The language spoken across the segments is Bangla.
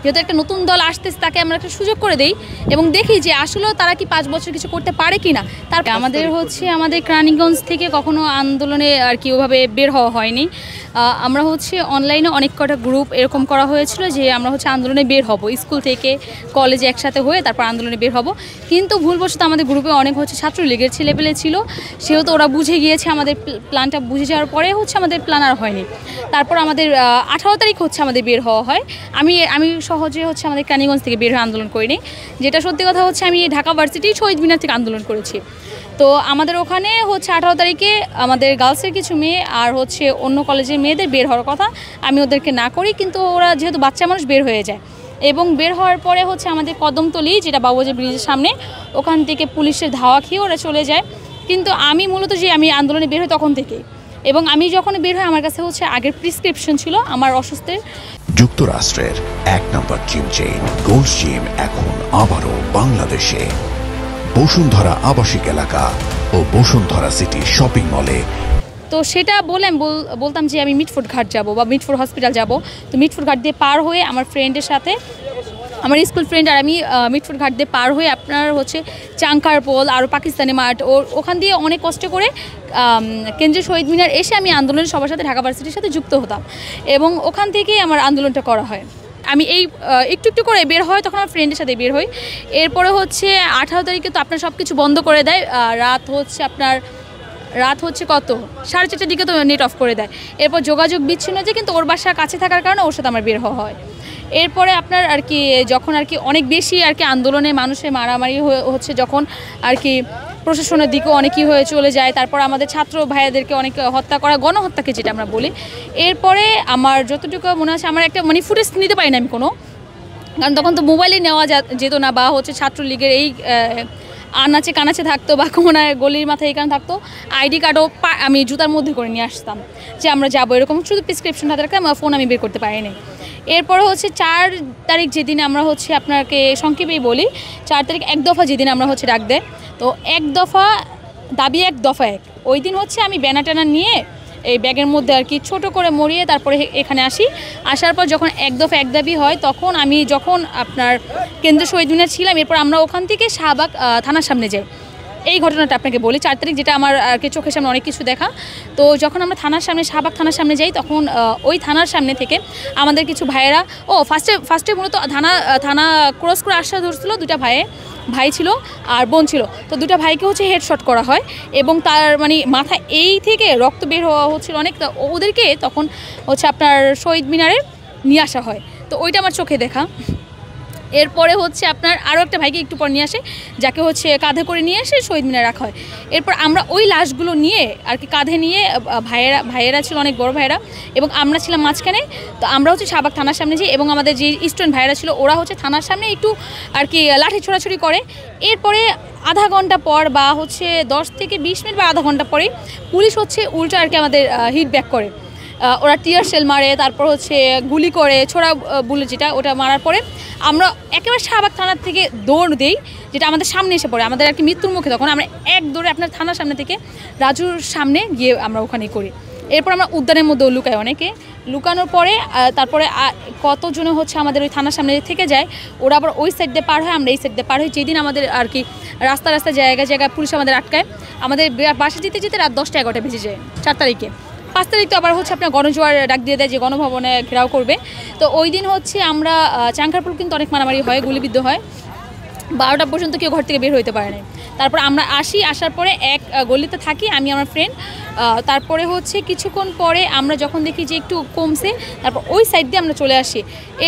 যেহেতু একটা নতুন দল আসতেছে তাকে আমরা একটা সুযোগ করে দেই এবং দেখি যে আসলেও তারা কি 5 বছর কিছু করতে পারে কি না। তারপর আমাদের কেরানীগঞ্জ থেকে কখনো আন্দোলনে আর কি ওভাবে বের হওয়া হয়নি। আমরা অনলাইনে অনেক কটা গ্রুপ এরকম করা হয়েছিল যে আমরা আন্দোলনে বের হব, স্কুল থেকে কলেজে একসাথে হয়ে তারপর আন্দোলনে বের হব। কিন্তু ভুলবশত আমাদের গ্রুপে অনেক ছাত্রলীগের ছেলেপেলে ছিল, সেহেতু ওরা বুঝে গিয়েছে আমাদের প্ল্যানটা, বুঝে যাওয়ার পরে আমাদের প্ল্যান আর হয়নি। তারপর আমাদের 18 তারিখ আমাদের বের হওয়া হয়। আমি সহজে আমাদের কেরানীগঞ্জ থেকে বের হয়ে আন্দোলন করিনি, যেটা সত্যি কথা আমি ঢাকা ভার্সিটি শহীদ মিনার থেকে আন্দোলন করেছি। তো আমাদের ওখানে 18 তারিখে আমাদের গার্লসের কিছু মেয়ে আর অন্য কলেজের মেয়েদের বের হওয়ার কথা, আমি ওদেরকে না করি, কিন্তু ওরা যেহেতু বাচ্চা মানুষ বের হয়ে যায় এবং বের হওয়ার পরে আমাদের কদমতলি, যেটা বাবুবাজার ব্রিজের সামনে, ওখান থেকে পুলিশের ধাওয়া খেয়ে ওরা চলে যায়। কিন্তু আমি মূলত আমি আন্দোলনে বের হই তখন থেকেই, এবং আমি যখন বের হই আমার কাছে আগের প্রেসক্রিপশন ছিল আমার অসুস্থের। যুক্তরাষ্ট্রের 1 নম্বর জিম চেইন গোল্ড জিম এখন আবারও বাংলাদেশে বসুন্ধরা আবাসিক এলাকা ও বসুন্ধরা সিটি শপিং মলে। তো সেটা বলে আমি বলতাম যে আমি মিটফোর্ড ঘাট যাব বা মিটফোর্ড হসপিটাল যাব। তো মিটফোর্ড ঘাট দিয়ে পার হয়ে আমার ফ্রেন্ডের সাথে, আমার স্কুল ফ্রেন্ড আর আমি মিটফোর্ড ঘাট দিয়ে পার হয়ে আপনার চাঙ্কার পোল আর পাকিস্তানি মাঠ, ওখান দিয়ে অনেক কষ্ট করে কেন্দ্রীয় শহীদ মিনার এসে আমি আন্দোলনের সবার সাথে ঢাকা ভার্সিটির সাথে যুক্ত হতাম এবং ওখান থেকেই আমার আন্দোলনটা করা হয়। আমি এই একটু একটু করে বের হয়, তখন আমার ফ্রেন্ডের সাথে বের হই। এরপরে 18 তারিখে তো আপনার সব কিছু বন্ধ করে দেয়, রাত কত 4:30টার দিকে তো নেট অফ করে দেয়। এরপর যোগাযোগ বিচ্ছিন্ন যে, কিন্তু ওর বাসা কাছে থাকার কারণে ওর সাথে আমার বের হওয়া হয়। এরপরে আপনার আর কি যখন আর কি অনেক বেশি আর কি আন্দোলনে মানুষের মারামারি যখন আর কি প্রশাসনের দিকেও অনেকই হয়ে চলে যায়, তারপর আমাদের ছাত্র ভাইয়াদেরকে অনেক হত্যা করা, গণহত্যাকে যেটা আমরা বলি। এরপরে আমার যতটুকু মনে আছে আমার একটা ফুটেজ নিতে পারি না আমি কোনো, কারণ তখন তো মোবাইলে নেওয়া যেত না, বা ছাত্রলীগের এই আনাচে কানাচে থাকতো বা কোনায় গলির মাথায় এখানে থাকতো, আইডি কার্ডও আমি জুতার মধ্যে করে নিয়ে আসতাম যে আমরা যাবো, এরকম শুধু প্রেসক্রিপশন হাতে রাখতাম, ফোন আমি বের করতে পারিনি। এরপরে 4 তারিখ যেদিন আমরা আপনাকে সংক্ষেপেই বলি, 4 তারিখ 1 দফা যেদিন আমরা ডাক দেয়, তো 1 দফা দাবি 1 দফা 1, ওই দিন আমি ব্যানার ট্যানার নিয়ে এই ব্যাগের মধ্যে আর কি ছোটো করে মরিয়ে তারপরে এখানে আসার পর যখন 1 দফা 1 দাবি হয়, তখন আমি যখন আপনার কেন্দ্রীয় শহীদ মিনার ছিলাম, এরপর আমরা ওখান থেকে শাহবাগ থানার সামনে যাই। এই ঘটনাটা আপনাকে বলি, 4 তারিখ যেটা আমার আর কি চোখের সামনে অনেক কিছু দেখা। তো যখন আমরা থানার সামনে শাহবাগ থানার সামনে যাই, তখন ওই থানার সামনে থেকে আমাদের কিছু ভাইয়েরা ফার্স্টে মূলত থানা ক্রস করে আসা ধরছিল, 2টা ভাই ছিল আর বোন ছিল। তো 2টা ভাইকে হেডশট করা হয় এবং তার মাথা এই থেকে রক্ত বের হওয়া হচ্ছিল অনেক, ওদেরকে তখন আপনার শহীদ মিনারে নিয়ে আসা হয়। তো ওইটা আমার চোখে দেখা। এরপরে আপনার আরও একটা ভাইকে একটু পর নিয়ে আসে, যাকে কাঁধে করে নিয়ে এসে শহীদ মিনারে রাখা হয়। এরপর আমরা ওই লাশগুলো নিয়ে আর কি কাঁধে নিয়ে ভাইয়েরা ছিল অনেক বড় ভাইয়েরা এবং আমরা ছিলাম মাঝখানে। তো আমরা শাহবাগ থানার সামনে যাই এবং আমাদের যে স্টুডেন্ট ভাইয়েরা ছিল ওরা থানার সামনে একটু আর কি লাঠি ছোড়াছুড়ি করে। এরপরে আধা ঘন্টা পর বা 10 থেকে 20 মিনিট বা আধা ঘন্টা পরে পুলিশ উল্টো আর কি আমাদের হিট ব্যাক করে, ওরা টিয়ার সেল মারে, তারপর গুলি করে, ছোড়া বুলেট যেটা ওটা মারার পরে আমরা একেবারে শাহবাগ থানার থেকে দৌড় দিই, যেটা আমাদের সামনে এসে পড়ে, আমাদের আর কি মৃত্যুর মুখে। তখন আমরা এক দৌড়ে আপনার থানার সামনে থেকে রাজুর সামনে গিয়ে আমরা ওখানেই করি। এরপর আমরা উদ্যানের মধ্যেও লুকাই, অনেকে লুকানোর পরে তারপরে কতজনে আমাদের ওই থানার সামনে থেকে যায়, ওরা আবার ওই সাইড দিয়ে পার হয়, আমরা এই সাইড দিয়ে পার হই। যেদিন আমাদের আর কি রাস্তা জায়গায় পুলিশ আমাদের আটকায়, আমাদের বাসে যেতে যেতে রাত 10টা-11টা বেজে যায় 4 তারিখে। 5 তারিখ তো আবার আপনার গণজোয়ার ডাক দিয়ে দেয় যে গণভবনে ঘেরাও করবে। তো ওই দিন আমরা চাঙ্কারপুল কিন্তু অনেক মারামারি হয়, গুলিবিদ্ধ হয়, 12টা পর্যন্ত কেউ ঘর থেকে বের হইতে পারে না। তারপর আমরা আসার পরে এক গলিতে থাকি আমি আমার ফ্রেন্ড। তারপরে কিছুক্ষণ পরে আমরা যখন দেখি যে একটু কমছে, তারপর ওই সাইড দিয়ে আমরা চলে আসি।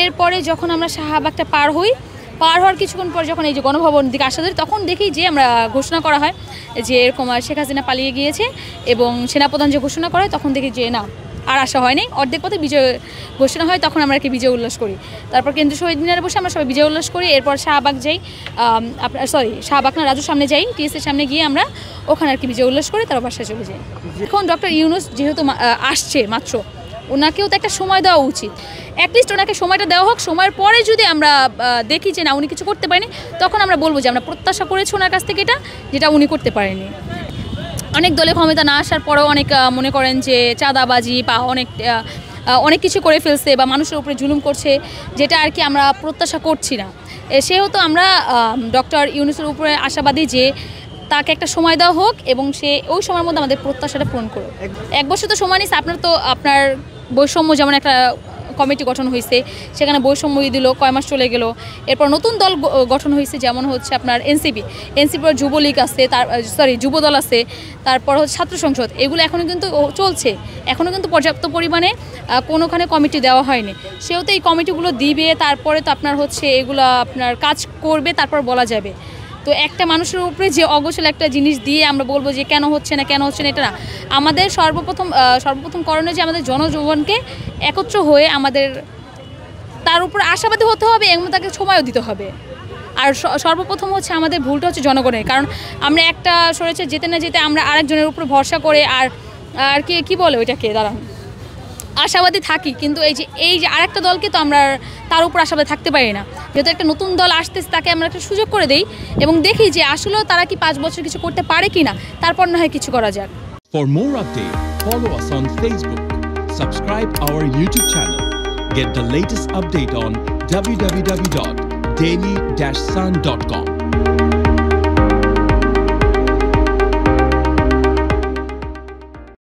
এরপরে যখন আমরা শাহবাগটা পার হওয়ার কিছুক্ষণ পর যখন এই যে গণভবন দিকে আসা ধরি, তখন দেখি যে আমরা ঘোষণা করা হয় যে এরকম শেখ হাসিনা পালিয়ে গিয়েছে, এবং সেনাপ্রধান যে ঘোষণা করা হয় তখন দেখি যে না আর আসা হয়নি, অর্ধেক পথে বিজয় ঘোষণা হয়, তখন আমরা কি বিজয় উল্লাস করি। তারপর কেন্দ্রীয় শহীদ মিনারে বসে আমরা সবাই বিজয় উল্লাস করি। এরপর শাহবাগ যাই, শাহবাগ না রাজুর সামনে যাই, টিএসের সামনে গিয়ে আমরা ওখানে আর কি বিজয় উল্লাস করি, তারপর বাসায় চলে যাই। এখন ডক্টর ইউনূস যেহেতু আসছে মাত্র, ওনাকেও তো একটা সময় দেওয়া উচিত, অ্যাটলিস্ট ওনাকে সময়টা দেওয়া হোক। সময়ের পরে যদি আমরা দেখি যে না উনি কিছু করতে পারেনি, তখন আমরা বলবো যে আমরা প্রত্যাশা করেছি ওনার কাছ থেকে এটা, যেটা উনি করতে পারেনি। অনেক দলে ক্ষমতা না আসার পরেও অনেক মনে করেন যে চাঁদাবাজি বা অনেক অনেক কিছু করে ফেলছে বা মানুষের উপরে জুলুম করছে, যেটা আর কি আমরা প্রত্যাশা করছি না। সেহেতু আমরা ডক্টর ইউনূসের উপরে আশাবাদী যে তাকে একটা সময় দেওয়া হোক এবং সে ওই সময়ের মধ্যে আমাদের প্রত্যাশাটা পূরণ করুক। 1 বছর তো সময় নিচ্ছে, আপনার বৈষম্য যেমন একটা কমিটি গঠন হয়েছে, সেখানে বৈষম্য দিল, কয় মাস চলে গেল। এরপর নতুন দল গঠন হয়েছে, যেমন হচ্ছে আপনার এনসিপির যুবলীগ আছে, যুবদল আছে, তারপর হচ্ছে ছাত্র সংসদ, এগুলো এখনও কিন্তু চলছে, এখনও কিন্তু পর্যাপ্ত পরিমাণে কোনোখানে কমিটি দেওয়া হয়নি। সেহেতু এই কমিটিগুলো দিবে, তারপরে তো আপনার হচ্ছে এগুলো আপনার কাজ করবে, তারপর বলা যাবে। তো একটা মানুষের উপরে যে অগোছল একটা জিনিস দিয়ে আমরা বলবো যে কেন হচ্ছে না এটা না। আমাদের সর্বপ্রথম করণীয় যে আমাদের জনজীবনকে একত্র হয়ে আমাদের তার উপর আশাবাদী হতে হবে এবং তাকে সময়ও দিতে হবে। আর সর্বপ্রথম হচ্ছে আমাদের ভুলটা হচ্ছে জনগণের, কারণ আমরা একটা সরেছে যেতে না যেতে আমরা আরেকজনের উপর ভরসা করে আর কি বলে ওইটাকে দাঁড়ান আশাবাদী থাকি, কিন্তু এই যে আরেকটা দলকে তো আমরা তার উপর আশাবাদী থাকতে পারি না। যেহেতু একটা নতুন দল আসতেছে, তাকে আমরা একটা সুযোগ করে দেই এবং দেখি যে আসলেও তারা কি 5 বছর কিছু করতে পারে কিনা, তারপর না হয় কিছু করা যাক। For more updates, follow us on Facebook, subscribe our YouTube channel, get the latest update on www.daily-sun.com.